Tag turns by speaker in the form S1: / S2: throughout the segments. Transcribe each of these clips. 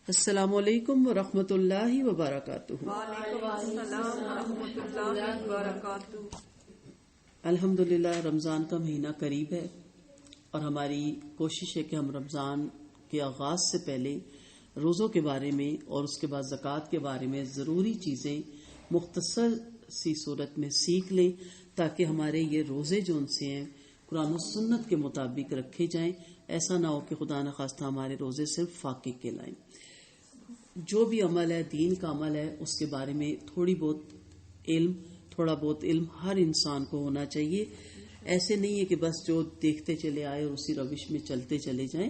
S1: السلام علیکم ورحمۃ اللہ وبرکاتہ۔
S2: وعلیکم السلام ورحمۃ اللہ وبرکاتہ۔
S1: الحمدللہ رمضان کا مہینہ قریب ہے اور ہماری کوشش ہے کہ ہم رمضان کے آغاز سے پہلے روزوں کے بارے میں اور اس کے بعد زکوٰۃ کے بارے میں ضروری چیزیں مختصر سی صورت میں سیکھ لیں تاکہ ہمارے یہ روزے جو ان سے ہیں قرآن و سنت کے مطابق رکھے جائیں، ایسا نہ ہو کہ خدا نخواستہ ہمارے روزے صرف فاقے کے لائیں۔ جو بھی عمل ہے، دین کا عمل ہے، اس کے بارے میں تھوڑا بہت علم ہر انسان کو ہونا چاہیے۔ ایسے نہیں ہے کہ بس جو دیکھتے چلے آئے اور اسی روش میں چلتے چلے جائیں۔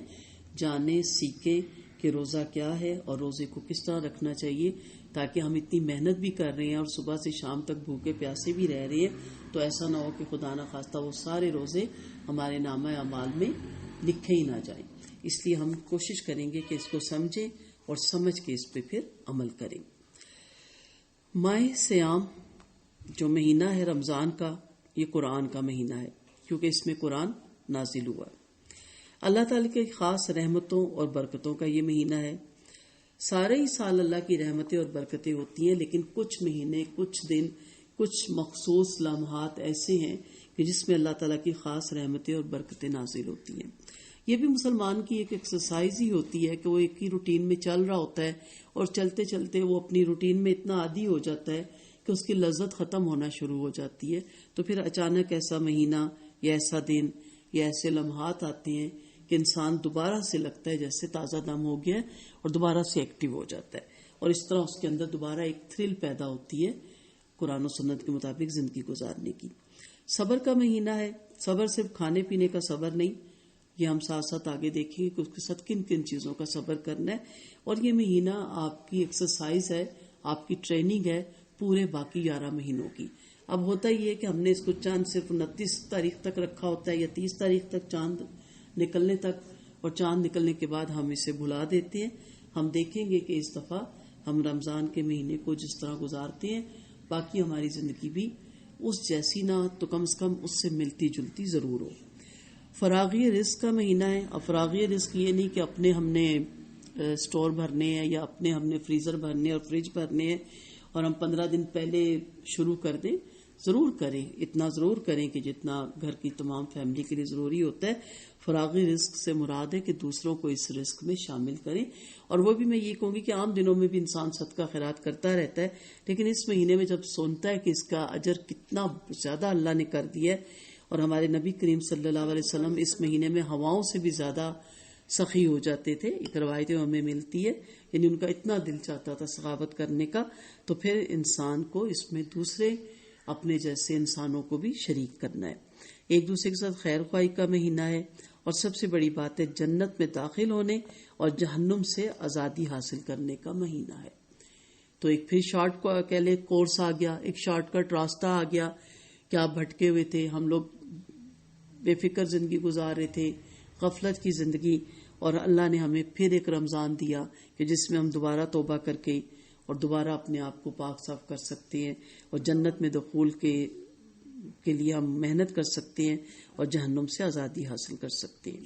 S1: جانیں، سیکھیں کہ روزہ کیا ہے اور روزے کو کس طرح رکھنا چاہیے، تاکہ ہم اتنی محنت بھی کر رہے ہیں اور صبح سے شام تک بھوکے پیاسے بھی رہ رہے ہیں تو ایسا نہ ہو کہ خدا نخواستہ وہ سارے روزے ہمارے نامہ اعمال میں لکھے ہی نہ جائیں۔ اس لیے ہم کوشش کریں گے کہ اس کو سمجھیں اور سمجھ کے اس پہ پھر عمل کریں۔ ماہ سیام جو مہینہ ہے رمضان کا، یہ قرآن کا مہینہ ہے کیونکہ اس میں قرآن نازل ہوا۔ اللہ تعالیٰ کی خاص رحمتوں اور برکتوں کا یہ مہینہ ہے۔ سارے ہی سال اللہ کی رحمتیں اور برکتیں ہوتی ہیں، لیکن کچھ مہینے، کچھ دن، کچھ مخصوص لمحات ایسے ہیں کہ جس میں اللہ تعالیٰ کی خاص رحمتیں اور برکتیں نازل ہوتی ہیں۔ یہ بھی مسلمان کی ایک ایکسرسائز ہی ہوتی ہے کہ وہ ایک ہی روٹین میں چل رہا ہوتا ہے اور چلتے چلتے وہ اپنی روٹین میں اتنا عادی ہو جاتا ہے کہ اس کی لذت ختم ہونا شروع ہو جاتی ہے، تو پھر اچانک ایسا مہینہ یا ایسا دن یا ایسے لمحات آتے ہیں کہ انسان دوبارہ سے لگتا ہے جیسے تازہ دم ہو گیا ہے اور دوبارہ سے ایکٹیو ہو جاتا ہے، اور اس طرح اس کے اندر دوبارہ ایک تھرل پیدا ہوتی ہے قرآن و سنت کے مطابق زندگی گزارنے کی۔ صبر کا مہینہ ہے۔ صبر صرف کھانے پینے کا صبر نہیں، یہ ہم ساتھ ساتھ آگے دیکھیں گے کہ اس کے ساتھ کن کن چیزوں کا صبر کرنا ہے، اور یہ مہینہ آپ کی ایکسرسائز ہے، آپ کی ٹریننگ ہے پورے باقی 11 مہینوں کی۔ اب ہوتا یہ ہے کہ ہم نے اس کو چاند صرف 29 تاریخ تک رکھا ہوتا ہے یا 30 تاریخ تک، چاند نکلنے تک، اور چاند نکلنے کے بعد ہم اسے بھلا دیتے ہیں۔ ہم دیکھیں گے کہ اس دفعہ ہم رمضان کے مہینے کو جس طرح گزارتے ہیں باقی ہماری زندگی بھی اس جیسی نہ تو کم از کم اس سے ملتی جلتی ضرور ہو۔ فراغی رزق کا مہینہ ہے۔ اور فراغی رزق یہ نہیں کہ اپنے ہم نے سٹور بھرنے ہیں یا اپنے ہم نے فریزر بھرنے اور فریج بھرنے ہیں اور ہم 15 دن پہلے شروع کر دیں۔ ضرور کریں، اتنا ضرور کریں کہ جتنا گھر کی تمام فیملی کے لیے ضروری ہوتا ہے۔ فراغی رزق سے مراد ہے کہ دوسروں کو اس رزق میں شامل کریں، اور وہ بھی میں یہ کہوں گی کہ عام دنوں میں بھی انسان صدقہ خیرات کرتا رہتا ہے، لیکن اس مہینے میں جب سنتا ہے کہ اس کا اجر کتنا زیادہ اللہ نے کر دیا ہے، اور ہمارے نبی کریم صلی اللہ علیہ وسلم اس مہینے میں ہواؤں سے بھی زیادہ سخی ہو جاتے تھے، ایک روایت ہمیں ملتی ہے، یعنی ان کا اتنا دل چاہتا تھا سخاوت کرنے کا، تو پھر انسان کو اس میں دوسرے اپنے جیسے انسانوں کو بھی شریک کرنا ہے۔ ایک دوسرے کے ساتھ خیر خواہی کا مہینہ ہے، اور سب سے بڑی بات ہے جنت میں داخل ہونے اور جہنم سے آزادی حاصل کرنے کا مہینہ ہے۔ تو ایک پھر شارٹ کو کہہ لیں کورس آ گیا، ایک شارٹ کٹ راستہ آ گیا کہ آپ بھٹکے ہوئے تھے، ہم لوگ بے فکر زندگی گزار رہے تھے، غفلت کی زندگی، اور اللہ نے ہمیں پھر ایک رمضان دیا کہ جس میں ہم دوبارہ توبہ کر کے اور دوبارہ اپنے آپ کو پاک صاف کر سکتے ہیں، اور جنت میں دخول کے لیے ہم محنت کر سکتے ہیں اور جہنم سے آزادی حاصل کر سکتے ہیں۔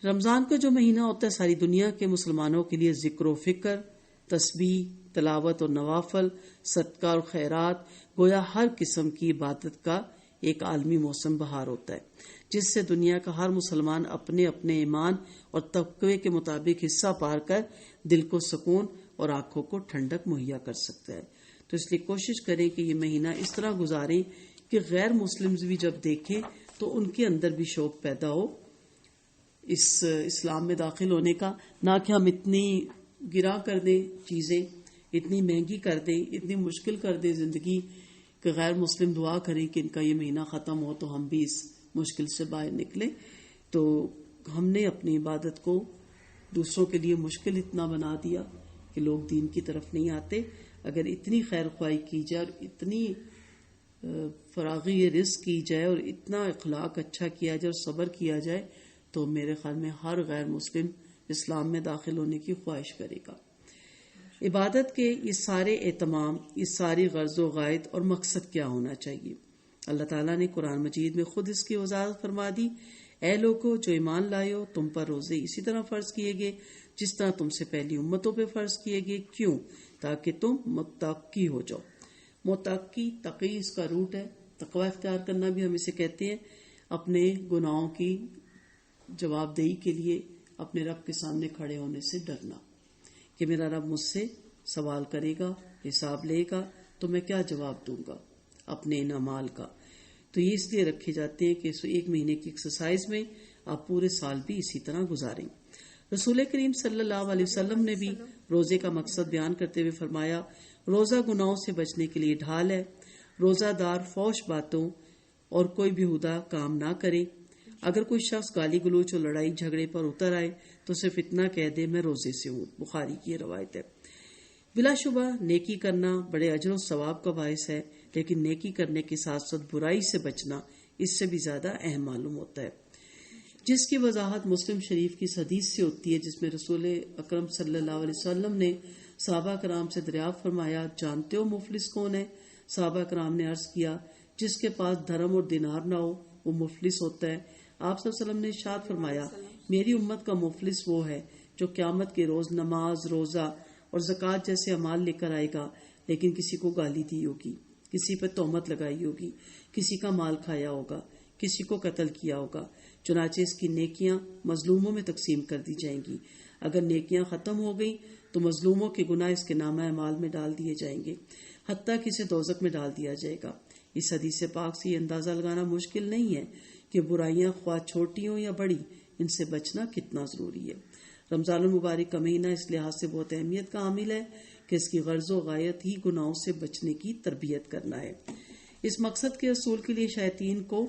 S1: رمضان کا جو مہینہ ہوتا ہے ساری دنیا کے مسلمانوں کے لیے ذکر و فکر، تسبیح، تلاوت اور نوافل، صدقہ اور خیرات، گویا ہر قسم کی عبادت کا ایک عالمی موسم بہار ہوتا ہے، جس سے دنیا کا ہر مسلمان اپنے اپنے ایمان اور تقوی کے مطابق حصہ پار کر دل کو سکون اور آنکھوں کو ٹھنڈک مہیا کر سکتا ہے۔ تو اس لیے کوشش کریں کہ یہ مہینہ اس طرح گزاریں کہ غیر مسلمز بھی جب دیکھیں تو ان کے اندر بھی شوق پیدا ہو اس اسلام میں داخل ہونے کا، نہ کہ ہم اتنی گرا کر دیں چیزیں، اتنی مہنگی کر دیں، اتنی مشکل کر دیں زندگی کہ غیر مسلم دعا کریں کہ ان کا یہ مہینہ ختم ہو تو ہم بھی اس مشکل سے باہر نکلیں۔ تو ہم نے اپنی عبادت کو دوسروں کے لیے مشکل اتنا بنا دیا کہ لوگ دین کی طرف نہیں آتے۔ اگر اتنی خیر خواہی کی جائے اور اتنی فراغی رزق کی جائے اور اتنا اخلاق اچھا کیا جائے اور صبر کیا جائے تو میرے خیال میں ہر غیر مسلم اسلام میں داخل ہونے کی خواہش کرے گا۔ عبادت کے یہ سارے اہتمام، یہ ساری غرض و غایت اور مقصد کیا ہونا چاہیے؟ اللہ تعالیٰ نے قرآن مجید میں خود اس کی وضاحت فرما دی۔ اے لوگو جو ایمان لائے ہو، تم پر روزے اسی طرح فرض کیے گئے جس طرح تم سے پہلی امتوں پہ فرض کیے گئے. کیوں؟ تاکہ تم متقی ہو جاؤ. متقی، تقی اس کا روٹ ہے. تقوی اختیار کرنا بھی ہم اسے کہتے ہیں. اپنے گناہوں کی جواب دہی کے لیے اپنے رب کے سامنے کھڑے ہونے سے ڈرنا کہ میرا رب مجھ سے سوال کرے گا، حساب لے گا، تو میں کیا جواب دوں گا اپنے ان اعمال کا. تو یہ اس لیے رکھے جاتے ہیں کہ اس ایک مہینے کی ایکسرسائز میں آپ پورے سال بھی اسی طرح گزاریں. رسول کریم صلی اللہ علیہ وسلم نے بھی روزے کا مقصد بیان کرتے ہوئے فرمایا، روزہ گناہوں سے بچنے کے لیے ڈھال ہے. روزہ دار فحش باتوں اور کوئی بیہودہ کام نہ کرے. اگر کوئی شخص گالی گلوچ اور لڑائی جھگڑے پر اتر آئے تو صرف اتنا کہہ دے میں روزے سے ہوں. بخاری کی روایت ہے. بلا شبہ نیکی کرنا بڑے اجر و ثواب کا باعث ہے، لیکن نیکی کرنے کے ساتھ ساتھ برائی سے بچنا اس سے بھی زیادہ اہم معلوم ہوتا ہے، جس کی وضاحت مسلم شریف کی حدیث سے ہوتی ہے، جس میں رسول اکرم صلی اللہ علیہ وسلم نے صحابہ کرام سے دریافت فرمایا، جانتے ہو مفلس کون ہے؟ صحابہ کرام نے عرض کیا، جس کے پاس درہم اور دینار نہ ہو وہ مفلس ہوتا ہے. آپ صلی اللہ علیہ وسلم نے ارشاد فرمایا، میری امت کا مفلس وہ ہے جو قیامت کے روز نماز، روزہ اور زکوٰۃ جیسے اعمال لے کر آئے گا، لیکن کسی کو گالی دی ہوگی، کسی پہ تہمت لگائی ہوگی، کسی کا مال کھایا ہوگا، کسی کو قتل کیا ہوگا. چنانچہ اس کی نیکیاں مظلوموں میں تقسیم کر دی جائیں گی. اگر نیکیاں ختم ہو گئی تو مظلوموں کے گناہ اس کے نامہ اعمال میں ڈال دیے جائیں گے، حتیٰ کہ اسے دوزخ میں ڈال دیا جائے گا. اس حدیث پاک سے یہ اندازہ لگانا مشکل نہیں ہے کہ برائیاں خواہ چھوٹی ہوں یا بڑی، ان سے بچنا کتنا ضروری ہے. رمضان المبارک کا مہینہ اس لحاظ سے بہت اہمیت کا حامل ہے کہ اس کی غرض و غایت ہی گناہوں سے بچنے کی تربیت کرنا ہے. اس مقصد کے حصول کے لیے شیاطین کو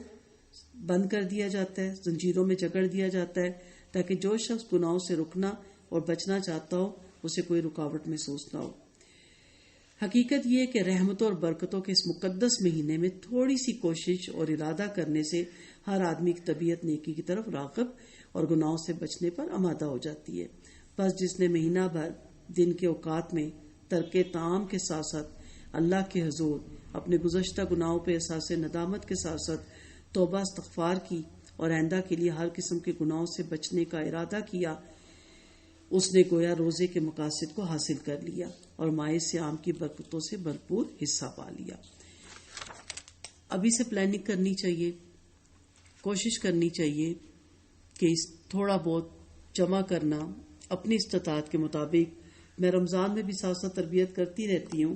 S1: بند کر دیا جاتا ہے، زنجیروں میں جکڑ دیا جاتا ہے، تاکہ جو شخص گناہوں سے رکنا اور بچنا چاہتا ہو اسے کوئی رکاوٹ محسوس نہ ہو. حقیقت یہ ہے کہ رحمتوں اور برکتوں کے اس مقدس مہینے میں تھوڑی سی کوشش اور ارادہ کرنے سے ہر آدمی کی طبیعت نیکی کی طرف راغب اور گناہوں سے بچنے پر آمادہ ہو جاتی ہے. بس جس نے مہینہ بھر دن کے اوقات میں ترک طعام کے ساتھ ساتھ اللہ کے حضور اپنے گزشتہ گناہوں پہ احساس ندامت کے ساتھ ساتھ توبہ استغفار کی اور آئندہ کے لیے ہر قسم کے گناہوں سے بچنے کا ارادہ کیا، اس نے گویا روزے کے مقاصد کو حاصل کر لیا اور ماہ صیام کی برکتوں سے بھرپور حصہ پا لیا. ابھی سے پلاننگ کرنی چاہیے، کوشش کرنی چاہیے کہ تھوڑا بہت جمع کرنا اپنی استطاعت کے مطابق. میں رمضان میں بھی ساتھ ساتھ تربیت کرتی رہتی ہوں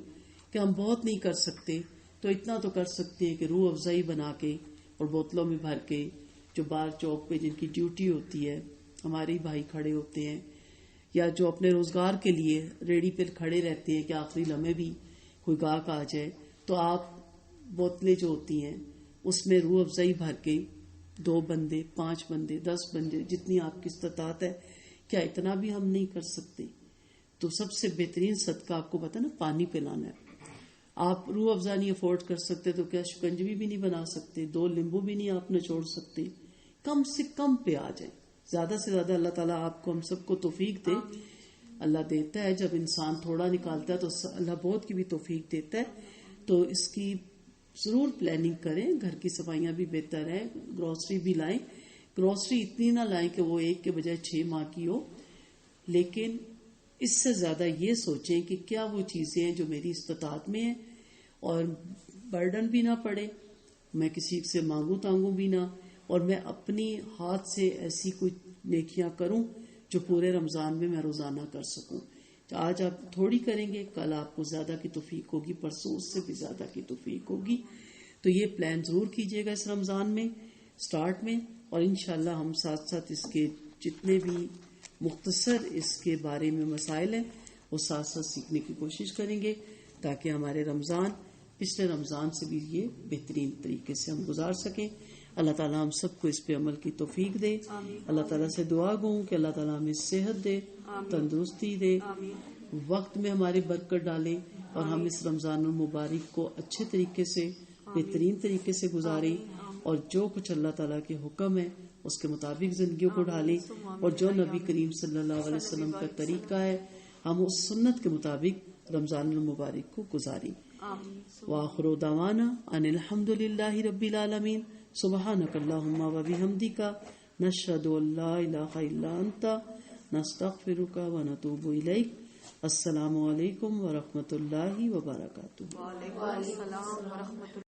S1: کہ ہم بہت نہیں کر سکتے تو اتنا تو کر سکتے ہیں کہ روح افزائی بنا کے اور بوتلوں میں بھر کے جو بار چوک پہ جن کی ڈیوٹی ہوتی ہے، ہمارے بھائی کھڑے ہوتے ہیں یا جو اپنے روزگار کے لیے ریڑی پہ کھڑے رہتے ہیں کہ آخری لمحے بھی کوئی گاہک آ جائے، تو آپ بوتلیں جو ہوتی ہیں اس میں روح افزائی بھر کے 2 بندے 5 بندے 10 بندے جتنی آپ کی استطاعت ہے، کیا اتنا بھی ہم نہیں کر سکتے؟ تو سب سے بہترین صدقہ آپ کو پتا نا پانی پلانا ہے. آپ روح افزا نہیں افورڈ کر سکتے تو کیا شکنجوی بھی نہیں بنا سکتے، 2 لیمبو بھی نہیں آپ نچوڑ سکتے؟ کم سے کم پہ آ جائیں. زیادہ سے زیادہ اللہ تعالیٰ آپ کو ہم سب کو توفیق دے. اللہ دیتا ہے، جب انسان تھوڑا نکالتا ہے تو اللہ بہت کی بھی توفیق دیتا ہے. تو اس کی ضرور پلاننگ کریں. گھر کی صفائیاں بھی بہتر ہے، گروسری بھی لائیں. گروسری اتنی نہ لائیں کہ وہ 1 کے بجائے 6 ماہ کی ہو، لیکن اس سے زیادہ یہ سوچیں کہ کیا وہ چیزیں ہیں جو میری استطاعت میں ہیں اور برڈن بھی نہ پڑے، میں کسی سے مانگوں تانگوں بھی نہ، اور میں اپنی ہاتھ سے ایسی کوئی نیکیاں کروں جو پورے رمضان میں روزانہ کر سکوں. آج آپ تھوڑی کریں گے، کل آپ کو زیادہ کی توفیق ہوگی، پرسوں اس سے بھی زیادہ کی توفیق ہوگی. تو یہ پلان ضرور کیجیے گا اس رمضان میں سٹارٹ میں، اور انشاءاللہ ہم ساتھ ساتھ اس کے جتنے بھی مختصر اس کے بارے میں مسائل ہیں وہ ساتھ ساتھ سیکھنے کی کوشش کریں گے، تاکہ ہمارے رمضان پچھلے رمضان سے بھی یہ بہترین طریقے سے ہم گزار سکیں. اللہ تعالیٰ ہم سب کو اس پہ عمل کی توفیق دے. اللہ تعالیٰ سے دعا گوں کہ اللہ تعالیٰ ہمیں صحت دے، تندرستی دے، وقت میں ہماری برکت ڈالے، اور ہم اس رمضان المبارک کو اچھے طریقے سے بہترین طریقے سے گزاریں، اور جو کچھ اللہ تعالیٰ کے حکم ہے اس کے مطابق زندگیوں کو ڈالیں، اور جو نبی کریم صلی اللہ علیہ وسلم کا طریقہ ہے ہم اس سنت کے مطابق رمضان المبارک کو گزاریں. وآخر دعوانا ان الحمد للہ رب العالمین. سبحانک اللہم و بحمدک نشهد ان لا الہ الا انت نستغفرک ونتوب الیک. السلام علیکم ورحمۃ اللہ وبرکاتہ.
S2: وعلیکم السلام ورحمۃ اللہ.